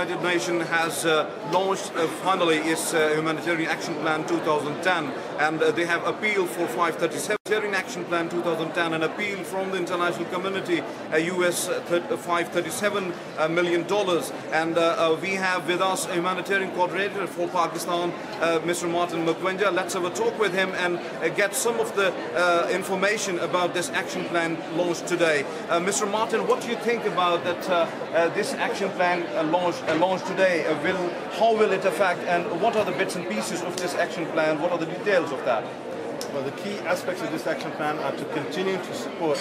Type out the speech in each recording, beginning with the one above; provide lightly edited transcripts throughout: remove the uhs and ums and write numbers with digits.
United Nations has launched finally its Humanitarian Action Plan 2010, and they have appealed for 537 Humanitarian Action Plan 2010, an appeal from the international community, US $537 million. And we have with us a humanitarian coordinator for Pakistan, Mr. Martin Mogwanja. Let's have a talk with him and get some of the information about this action plan launched today. Mr. Martin, what do you think about that this action plan launched today? How will it affect, and what are the bits and pieces of this action plan? What are the details of that? Well, the key aspects of this action plan are to continue to support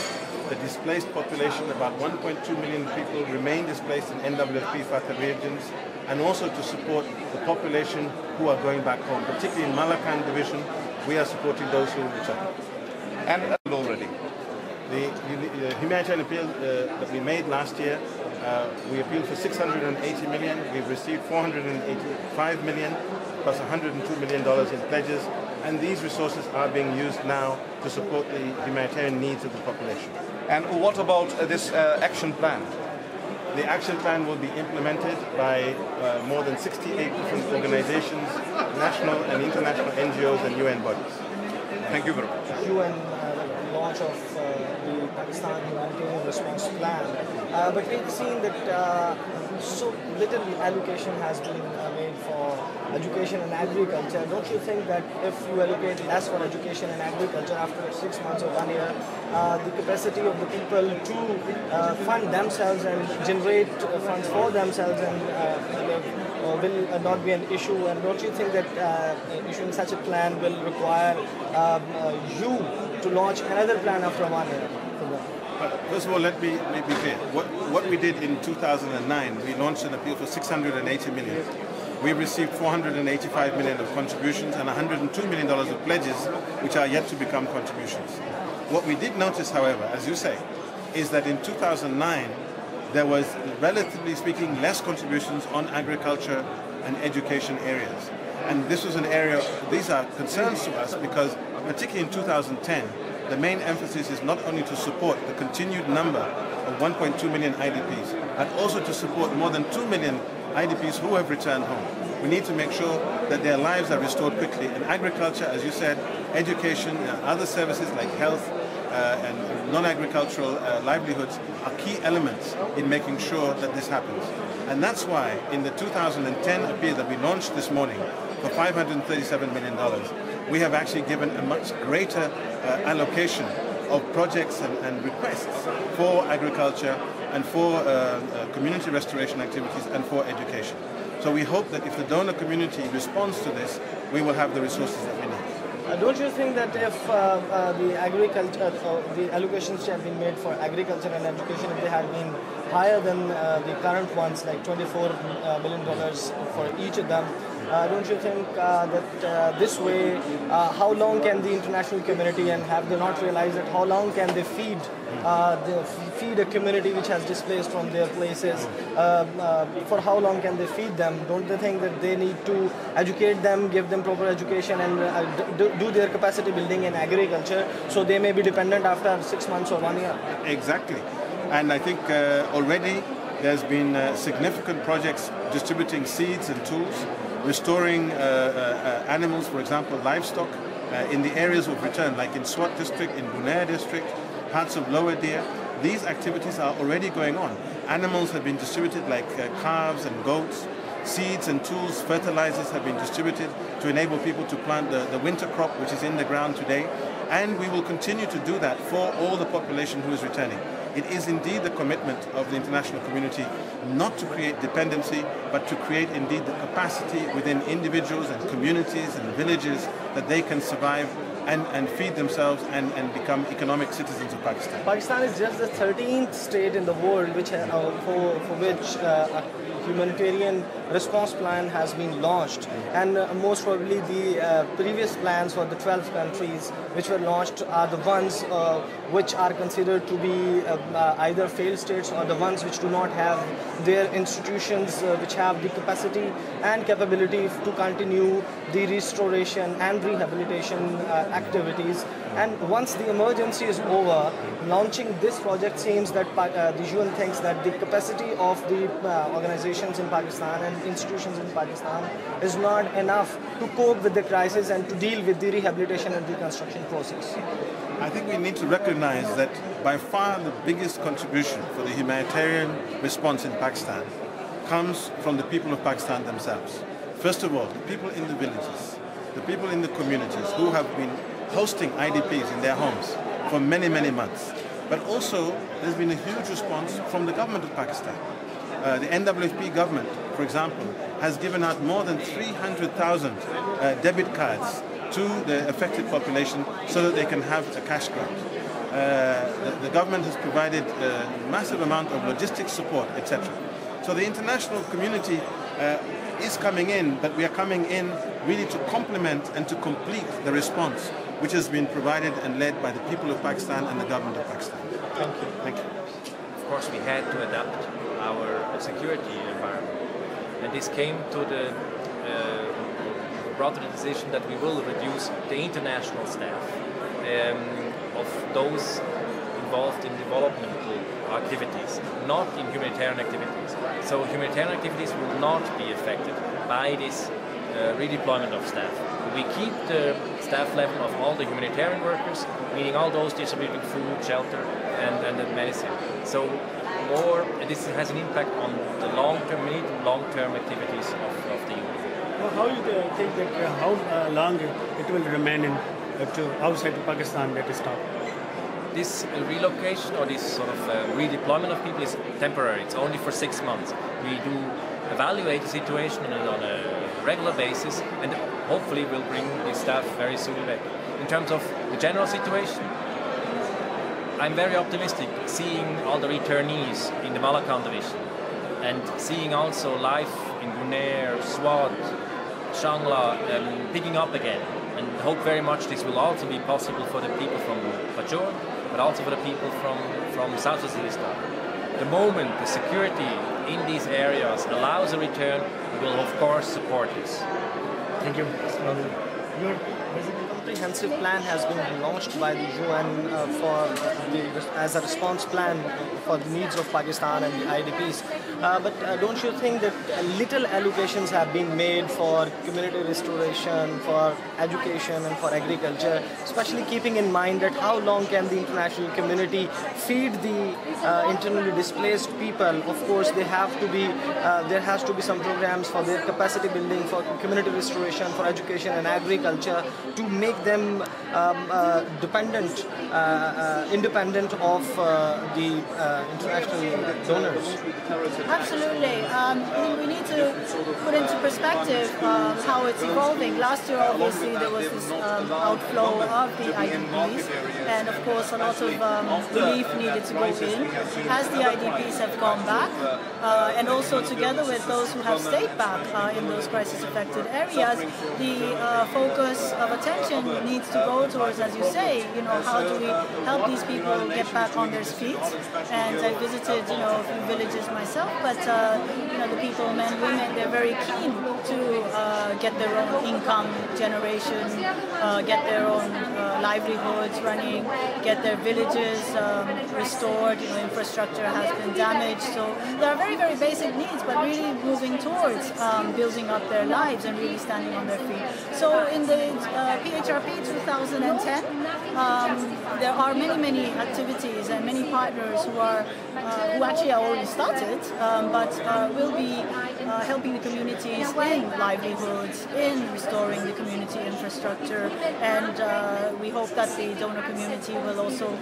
the displaced population. About 1.2 million people remain displaced in NWFP FATA regions, and also to support the population who are going back home, particularly in Malacan division. We are supporting those who return. And already, the humanitarian appeal that we made last year, we appealed for 680 million. We've received 485 million plus $102 million in pledges, and these resources are being used now to support the humanitarian needs of the population. And what about this action plan? The action plan will be implemented by more than 68 different organizations, national and international NGOs and UN bodies. Thank you very much. UN launch of the Pakistan Humanitarian Response Plan, but we've seen that so little allocation has been made for education and agriculture. Don't you think that if you allocate less for education and agriculture after 6 months or 1 year, the capacity of the people to fund themselves and generate funds for themselves will not be an issue? And don't you think that issuing such a plan will require you to launch another plan after 1 year? First of all, let me be clear. What we did in 2009, we launched an appeal for 680 million. We received 485 million of contributions and $102 million of pledges, which are yet to become contributions. What we did notice, however, as you say, is that in 2009, there was, relatively speaking, less contributions on agriculture and education areas. And this was an area, these are concerns to us because, particularly in 2010, the main emphasis is not only to support the continued number of 1.2 million IDPs, but also to support more than 2 million IDPs who have returned home. We need to make sure that their lives are restored quickly. And agriculture, as you said, education, other services like health and non-agricultural livelihoods are key elements in making sure that this happens. And that's why in the 2010 appeal that we launched this morning for $537 million, we have actually given a much greater allocation of projects and requests for agriculture and for community restoration activities and for education. So we hope that if the donor community responds to this, we will have the resources that we need. Don't you think that if the allocations have been made for agriculture and education, if they had been higher than the current ones, like $24 million for each of them, don't you think that this way, how long can the international community, and have they not realized that how long can they feed a community which has displaced from their places? For how long can they feed them? Don't they think that they need to educate them, give them proper education, and do their capacity building in agriculture, so they may be dependent after 6 months or 1 year? Exactly. And I think already there's been significant projects distributing seeds and tools, restoring animals, for example, livestock, in the areas of return, like in Swat district, in Bunair district, parts of Lower Deer. These activities are already going on. Animals have been distributed like calves and goats. Seeds and tools, fertilizers have been distributed to enable people to plant the winter crop, which is in the ground today. And we will continue to do that for all the population who is returning. It is indeed the commitment of the international community not to create dependency, but to create indeed the capacity within individuals and communities and villages that they can survive and feed themselves and become economic citizens of Pakistan. Pakistan is just the 13th state in the world which for which a humanitarian response plan has been launched, and most probably the previous plans for the 12 countries which were launched are the ones which are considered to be either failed states or the ones which do not have their institutions which have the capacity and capability to continue the restoration and rehabilitation activities. And once the emergency is over, launching this project seems that the UN thinks that the capacity of the organizations in Pakistan and institutions in Pakistan is not enough to cope with the crisis and to deal with the rehabilitation and reconstruction process. I think we need to recognize that by far the biggest contribution for the humanitarian response in Pakistan comes from the people of Pakistan themselves. First of all, the people in the villages, the people in the communities who have been hosting IDPs in their homes for many, many months. But also, there's been a huge response from the government of Pakistan. The NWFP government, for example, has given out more than 300,000 debit cards to the affected population so that they can have a cash grant. The government has provided a massive amount of logistics support, etc. So the international community is coming in, but we are coming in really to complement and to complete the response which has been provided and led by the people of Pakistan and the government of Pakistan. Thank you. Thank you. Of course, we had to adapt our security environment, and this came to the brought to the decision that we will reduce the international staff of those involved in developmental activities, not in humanitarian activities. So humanitarian activities will not be affected by this redeployment of staff. We keep the staff level of all the humanitarian workers, meaning all those distributing food, shelter, and the medicine. So this has an impact on the long-term activities of the UN. Well, how do you think that how long it will remain in outside of Pakistan that is stopped? This relocation or this sort of redeployment of people is temporary. It's only for 6 months. We do evaluate the situation on a regular basis, and hopefully we'll bring the staff very soon back. In terms of the general situation, I'm very optimistic seeing all the returnees in the Malakand division and seeing also life in Gunair, Swat, Shangla picking up again, and hope very much this will also be possible for the people from Bajor, but also for the people from South Waziristan. The moment the security in these areas allows a return, we will of course support this. Thank you. A comprehensive plan has been launched by the UN as a response plan for the needs of Pakistan and the IDPs. But don't you think that little allocations have been made for community restoration, for education and for agriculture, especially keeping in mind that how long can the international community feed the internally displaced people? Of course, there has to be some programs for their capacity building, for community restoration, for education and agriculture to make them independent of the international donors. Absolutely. We need to put into perspective how it's evolving. Last year, obviously, there was this outflow of the IDPs, and of course, a lot of relief needed to go in as the IDPs have gone back, and also together with those who have stayed back in those crisis-affected areas, the focus of attention needs to go towards, as you say, how do we help these people get back on their feet? And I visited, a few villages myself, but the people, men, women, they're very keen to get their own income generation, get their own livelihoods running, get their villages restored. Infrastructure has been damaged, so there are very, very basic needs, but really moving towards building up their lives and really standing on their feet. So in the PHRP 2010, there are many, many activities and many partners who actually are already started, but will be helping the communities in livelihoods, in restoring the community infrastructure, and we hope that the donor community will also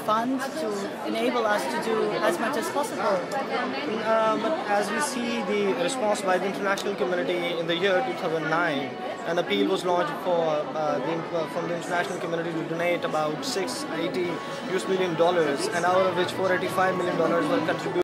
fund to enable us to do as much as possible. But as we see the response by the international community in the year 2009, an appeal was launched from the international community to donate about $680 million, and out of which $485 million were contributed